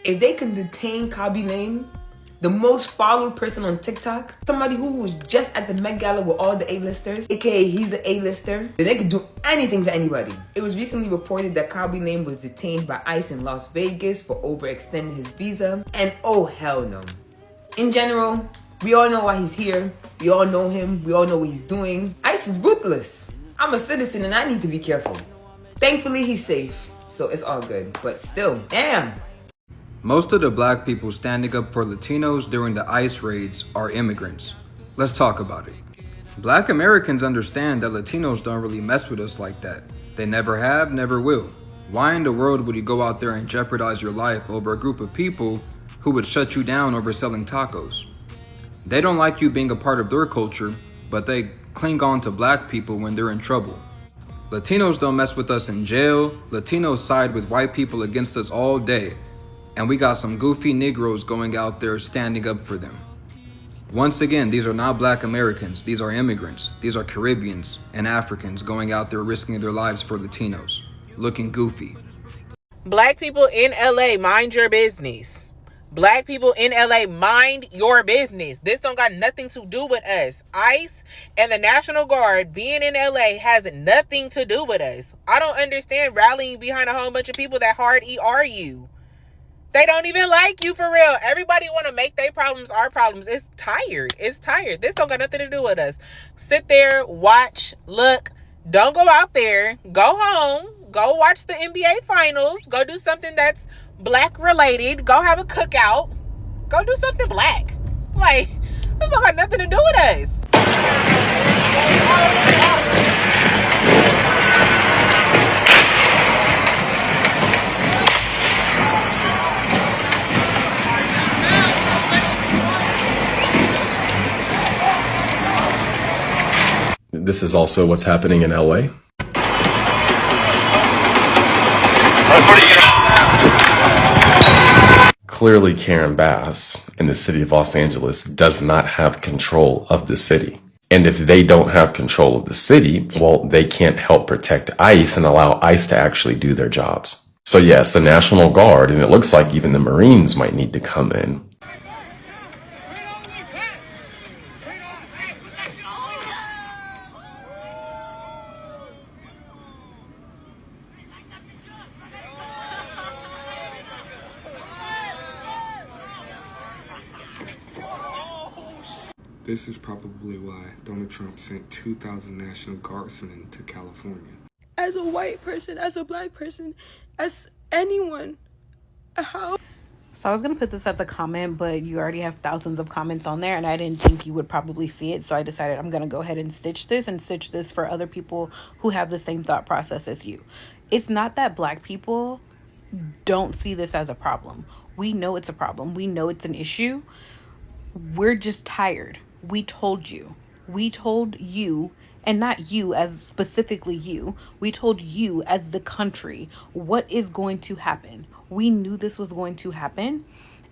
If they could detain Kabi Lame, the most followed person on TikTok, somebody who was just at the Met Gala with all the A-listers, aka he's an A-lister, then they could do anything to anybody. It was recently reported that Kabi Lame was detained by ICE in Las Vegas for overextending his visa, and oh hell no. In general, we all know why he's here, we all know him, we all know what he's doing. ICE is ruthless. I'm a citizen and I need to be careful. Thankfully he's safe, so it's all good, but still, damn. Most of the black people standing up for Latinos during the ICE raids are immigrants. Let's talk about it. Black Americans understand that Latinos don't really mess with us like that. They never have, never will. Why in the world would you go out there and jeopardize your life over a group of people who would shut you down over selling tacos? They don't like you being a part of their culture, but they cling on to black people when they're in trouble. Latinos don't mess with us in jail. Latinos side with white people against us all day. And we got some goofy Negroes going out there standing up for them. Once again, these are not black Americans. These are immigrants. These are Caribbeans and Africans going out there risking their lives for Latinos, looking goofy. Black people in LA, mind your business. Black people in LA, mind your business. This don't got nothing to do with us. ICE and the National Guard being in LA has nothing to do with us. I don't understand rallying behind a whole bunch of people that hard ER you. They don't even like you for real. Everybody want to make their problems our problems. It's tired. It's tired. This don't got nothing to do with us. Sit there, watch, look. Don't go out there. Go home. Go watch the NBA finals. Go do something that's black related. Go have a cookout. Go do something black. Like, this don't got nothing to do with us. This is also what's happening in LA. Clearly, Karen Bass in the city of Los Angeles does not have control of the city. And if they don't have control of the city, well, they can't help protect ICE and allow ICE to actually do their jobs. So yes, the National Guard, and it looks like even the Marines might need to come in. This is probably why Donald Trump sent 2,000 National Guardsmen to California. As a white person, as a black person, as anyone, how? So I was going to put this as a comment, but you already have thousands of comments on there, and I didn't think you would probably see it, so I decided I'm going to go ahead and stitch this for other people who have the same thought process as you. It's not that black people don't see this as a problem. We know it's a problem. We know it's an issue. We're just tired. We told you, and not you as specifically you, we told you as the country what is going to happen. We knew this was going to happen,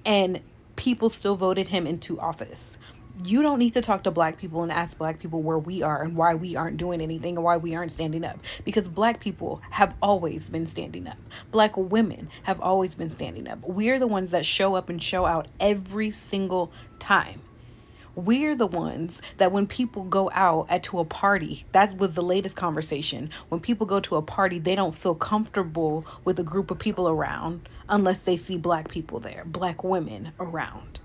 and people still voted him into office. You don't need to talk to black people and ask black people where we are and why we aren't doing anything and why we aren't standing up, because black people have always been standing up. Black women have always been standing up. We're the ones that show up and show out every single time. We're the ones that when people go out to a party, that was the latest conversation. When people go to a party, they don't feel comfortable with a group of people around unless they see black people there, black women around.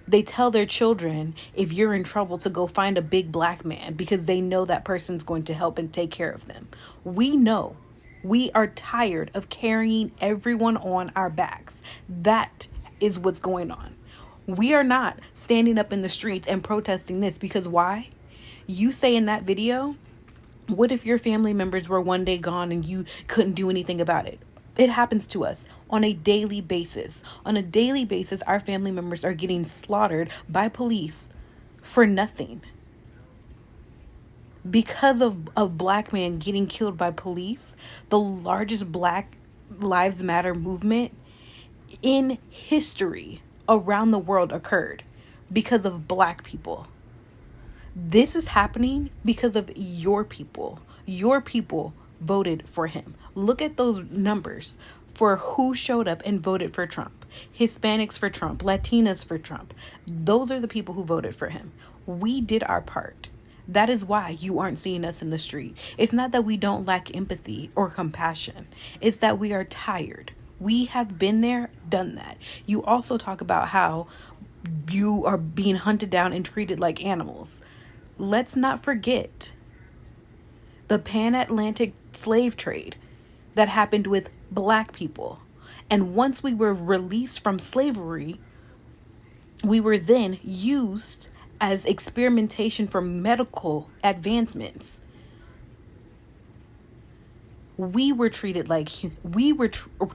They tell their children, if you're in trouble, to go find a big black man because they know that person's going to help and take care of them. We know. We are tired of carrying everyone on our backs. That is what's going on. We are not standing up in the streets and protesting this because why? You say in that video, what if your family members were one day gone and you couldn't do anything about it? It happens to us on a daily basis. On a daily basis, our family members are getting slaughtered by police for nothing. Because of a black man getting killed by police, the largest Black Lives Matter movement in history around the world occurred because of black people. This is happening because of your people. Your people voted for him. Look at those numbers for who showed up and voted for Trump. Hispanics for Trump, Latinas for Trump. Those are the people who voted for him. We did our part. That is why you aren't seeing us in the street. It's not that we don't lack empathy or compassion. It's that we are tired. We have been there, done that. You also talk about how you are being hunted down and treated like animals. Let's not forget the pan-Atlantic slave trade that happened with black people. And once we were released from slavery, we were then used as experimentation for medical advancements. We were treated like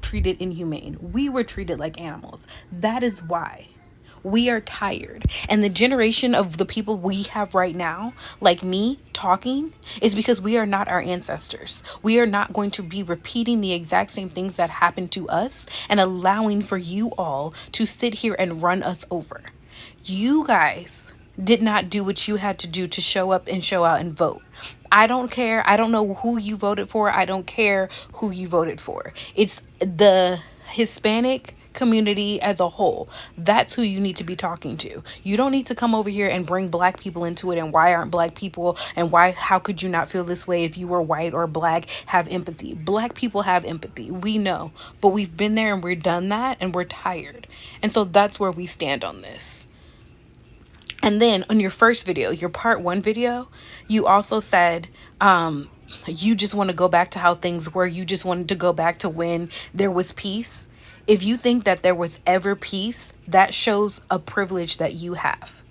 treated inhumane. We were treated like animals. That is why we are tired. And the generation of the people we have right now, like me talking, is because we are not our ancestors. We are not going to be repeating the exact same things that happened to us and allowing for you all to sit here and run us over. You guys did not do what you had to do to show up and show out and vote. I don't care. I don't know who you voted for. I don't care who you voted for. It's the Hispanic community as a whole. That's who you need to be talking to. You don't need to come over here and bring black people into it, and why aren't black people, and how could you not feel this way if you were white or black? Have empathy. Black people have empathy. We know, but we've been there and we're done that and we're tired. And so that's where we stand on this. And then on your first video, your part 1 video, you also said you just want to go back to how things were. You just wanted to go back to when there was peace. If you think that there was ever peace, that shows a privilege that you have.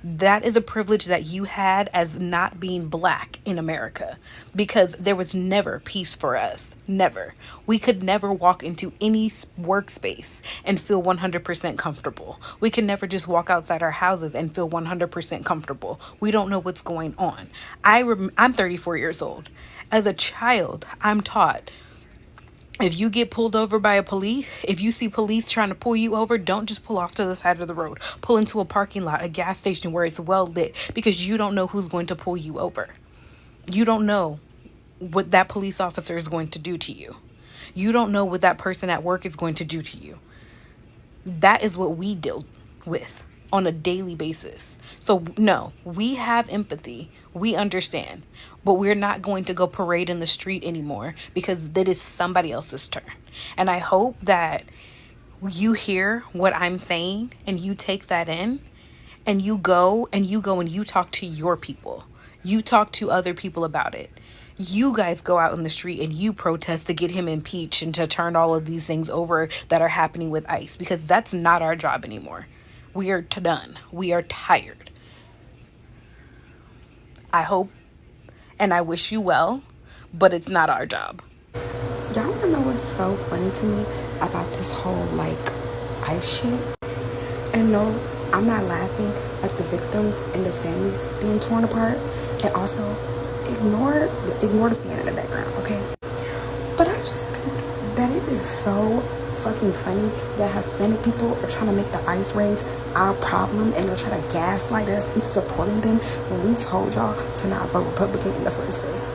That is a privilege that you had as not being black in America, because there was never peace for us. Never. We could never walk into any workspace and feel 100% comfortable. We can never just walk outside our houses and feel 100% comfortable. We don't know what's going on. I'm 34 years old. As a child, I'm taught, if you get pulled over by if you see police trying to pull you over, don't just pull off to the side of the road. Pull into a parking lot, a gas station where it's well lit, because you don't know who's going to pull you over. You don't know what that police officer is going to do to you. You don't know what that person at work is going to do to you. That is what we deal with on a daily basis. So no, we have empathy. We understand. But we're not going to go parade in the street anymore, because that is somebody else's turn. And I hope that you hear what I'm saying and you take that in, and you go and you talk to your people. You talk to other people about it. You guys go out in the street and you protest to get him impeached and to turn all of these things over that are happening with ICE, because that's not our job anymore. We are done. We are tired. I hope and I wish you well, but it's not our job. Y'all wanna know what's so funny to me about this whole ICE shit? And no, I'm not laughing at the victims and the families being torn apart. And also, ignore the fan in the background, okay? But I just think that it is so fucking funny that Hispanic people are trying to make the ICE raids our problem, and they're trying to gaslight us into supporting them when we told y'all to not vote Republican in the first place.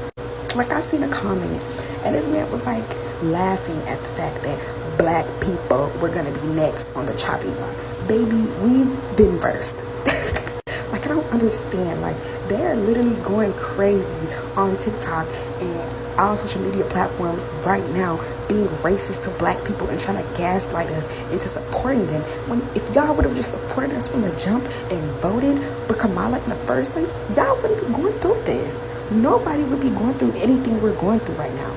I seen a comment, and this man was laughing at the fact that black people were gonna be next on the chopping block. Baby, we've been first. I don't understand. They're literally going crazy on TikTok and all social media platforms right now, being racist to black people and trying to gaslight us into supporting them. When if y'all would have just supported us from the jump and voted for Kamala in the first place, y'all wouldn't be going through this. Nobody would be going through anything we're going through right now.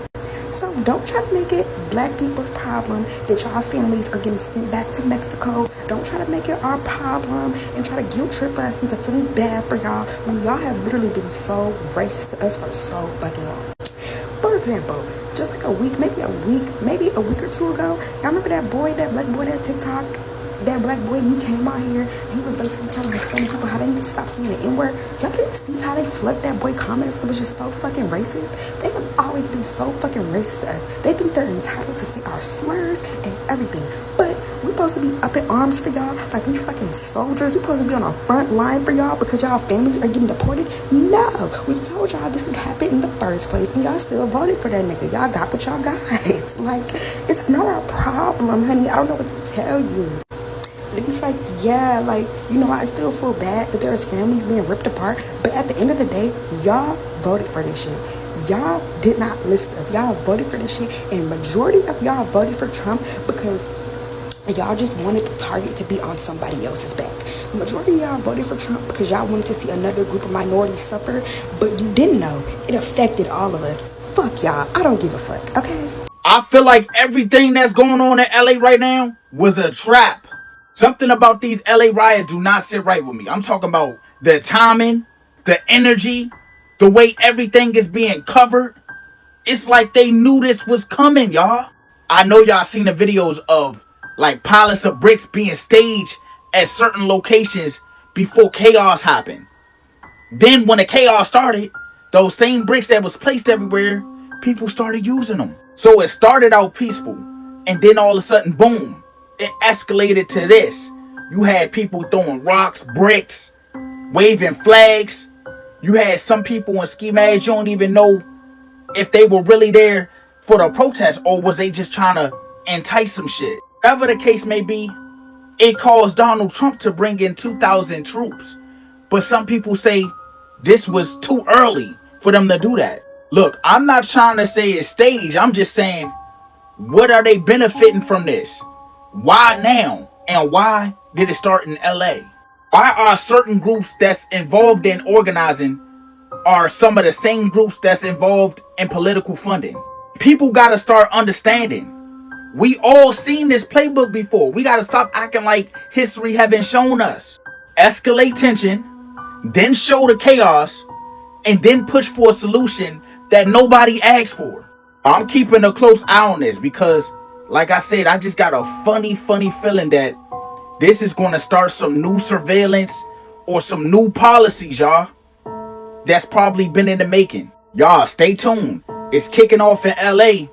So don't try to make it black people's problem that y'all families are getting sent back to Mexico. Don't try to make it our problem and try to guilt trip us into feeling bad for y'all when y'all have literally been so racist to us for so fucking long. For example, just a week or two ago, y'all remember that black boy that TikTok that black boy, you came out here, he was basically telling Hispanic people how they need to stop saying the N-word. Y'all didn't see how they flooded that boy comments. It was just so fucking racist. They have always been so fucking racist to us. They think they're entitled to say our slurs and everything. But we supposed to be up in arms for y'all like we fucking soldiers. We supposed to be on the front line for y'all because y'all families are getting deported. No, we told y'all this would happen in the first place, and y'all still voted for that nigga. Y'all got what y'all got. Like, it's not our problem, honey. I don't know what to tell you. It's like, yeah, like, you know, I still feel bad that there's families being ripped apart, but at the end of the day, y'all voted for this shit. Y'all did not listen to us. Y'all voted for this shit, and majority of y'all voted for Trump because y'all just wanted the target to be on somebody else's back. Majority of y'all voted for Trump because y'all wanted to see another group of minorities suffer, but you didn't know it affected all of us. Fuck y'all. I don't give a fuck, okay? I feel like everything that's going on in LA right now was a trap. Something about these LA riots do not sit right with me. I'm talking about the timing, the energy, the way everything is being covered. It's like they knew this was coming, y'all. I know y'all seen the videos of like piles of bricks being staged at certain locations before chaos happened. Then when the chaos started, those same bricks that was placed everywhere, people started using them. So it started out peaceful, and then all of a sudden, boom, it escalated to this. You had people throwing rocks, bricks, waving flags. You had some people in ski masks, you don't even know if they were really there for the protest or was they just trying to entice some shit. Whatever the case may be, it caused Donald Trump to bring in 2,000 troops. But some people say this was too early for them to do that. Look, I'm not trying to say it's staged. I'm just saying, what are they benefiting from this? Why now? And why did it start in LA? Why are certain groups that's involved in organizing are some of the same groups that's involved in political funding? People got to start understanding. We all seen this playbook before. We got to stop acting like history haven't shown us. Escalate tension, then show the chaos, and then push for a solution that nobody asked for. I'm keeping a close eye on this because, like I said, I just got a funny feeling that this is going to start some new surveillance or some new policies, y'all, that's probably been in the making. Y'all, stay tuned. It's kicking off in LA,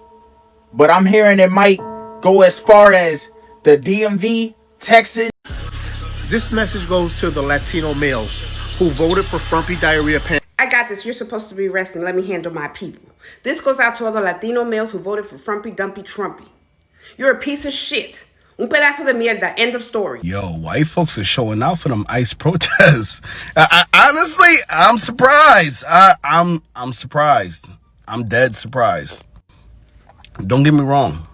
but I'm hearing it might go as far as the DMV, Texas. This message goes to the Latino males who voted for frumpy diarrhea pants. I got this. You're supposed to be resting. Let me handle my people. This goes out to all the Latino males who voted for Frumpy Dumpy Trumpy. You're a piece of shit. Un pedazo de mierda. End of story. Yo, white folks are showing out for them ICE protests. Honestly, I'm surprised. I'm surprised. I'm dead surprised. Don't get me wrong.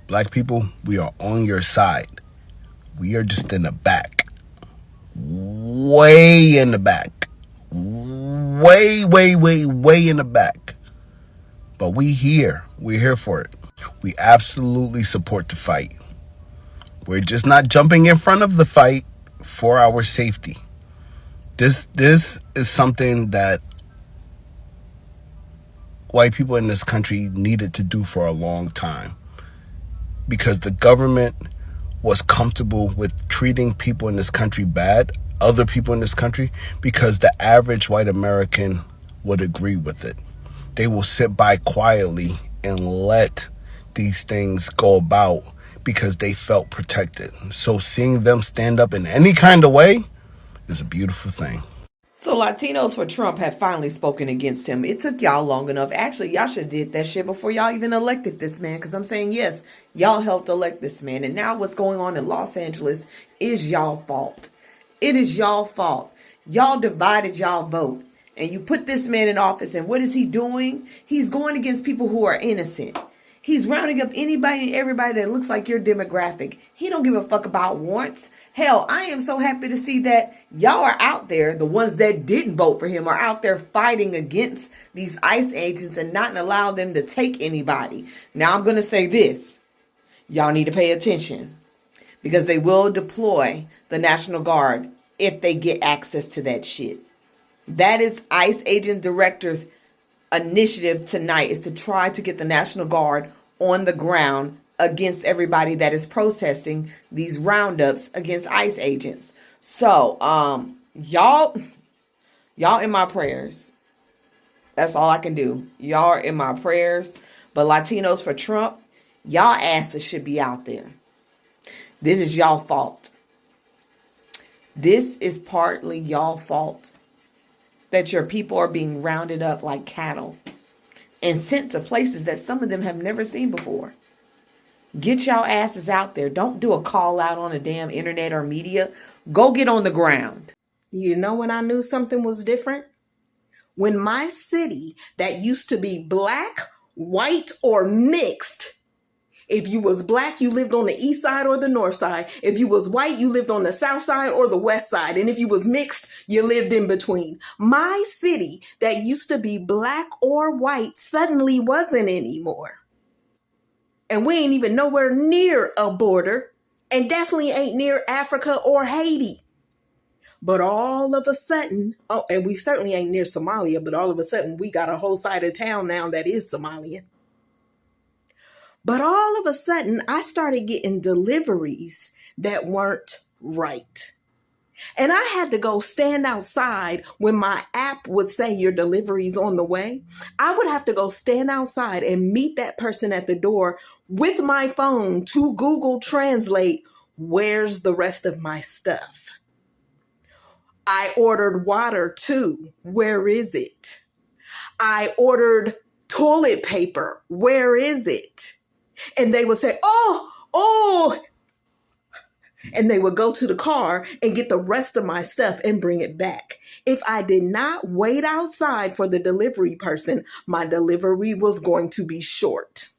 Black people, we are on your side. We are just in the back. Way in the back. Way in the back. But we're here for it. We absolutely support the fight. We're just not jumping in front of the fight for our safety. This is something that white people in this country needed to do for a long time, because the government was comfortable with treating people in this country bad, other people in this country, because the average white American would agree with it. They will sit by quietly and let these things go about because they felt protected. So seeing them stand up in any kind of way is a beautiful thing. So Latinos for Trump have finally spoken against him. It took y'all long enough. Actually, y'all should have did that shit before y'all even elected this man. Because I'm saying, yes, y'all helped elect this man. And now what's going on in Los Angeles is y'all fault. It is y'all fault. Y'all divided y'all vote. And you put this man in office. And what is he doing? He's going against people who are innocent. He's rounding up anybody and everybody that looks like your demographic. He don't give a fuck about warrants. Hell, I am so happy to see that y'all are out there. The ones that didn't vote for him are out there fighting against these ICE agents and not allow them to take anybody. Now I'm going to say this. Y'all need to pay attention because they will deploy the National Guard if they get access to that shit. That is ICE agent director's initiative tonight, is to try to get the National Guard on the ground against everybody that is protesting these roundups against ICE agents. So, y'all in my prayers. That's all I can do. Y'all are in my prayers. But Latinos for Trump, y'all asses should be out there. This is y'all fault. This is partly y'all fault that your people are being rounded up like cattle and sent to places that some of them have never seen before. Get y'all asses out there. Don't do a call out on the damn internet or media. Go get on the ground. You know when I knew something was different? When my city that used to be black, white, or mixed, if you was black, you lived on the east side or the north side. If you was white, you lived on the south side or the west side. And if you was mixed, you lived in between. My city that used to be black or white suddenly wasn't anymore. And we ain't even nowhere near a border, and definitely ain't near Africa or Haiti. But all of a sudden, and we certainly ain't near Somalia, but all of a sudden we got a whole side of town now that is Somalian. But all of a sudden, I started getting deliveries that weren't right. And I had to go stand outside when my app would say your delivery's on the way. I would have to go stand outside and meet that person at the door with my phone to Google Translate, where's the rest of my stuff? I ordered water too. Where is it? I ordered toilet paper. Where is it? And they would say, oh, and they would go to the car and get the rest of my stuff and bring it back. If I did not wait outside for the delivery person, my delivery was going to be short.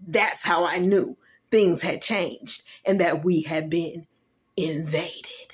That's how I knew things had changed and that we had been invaded.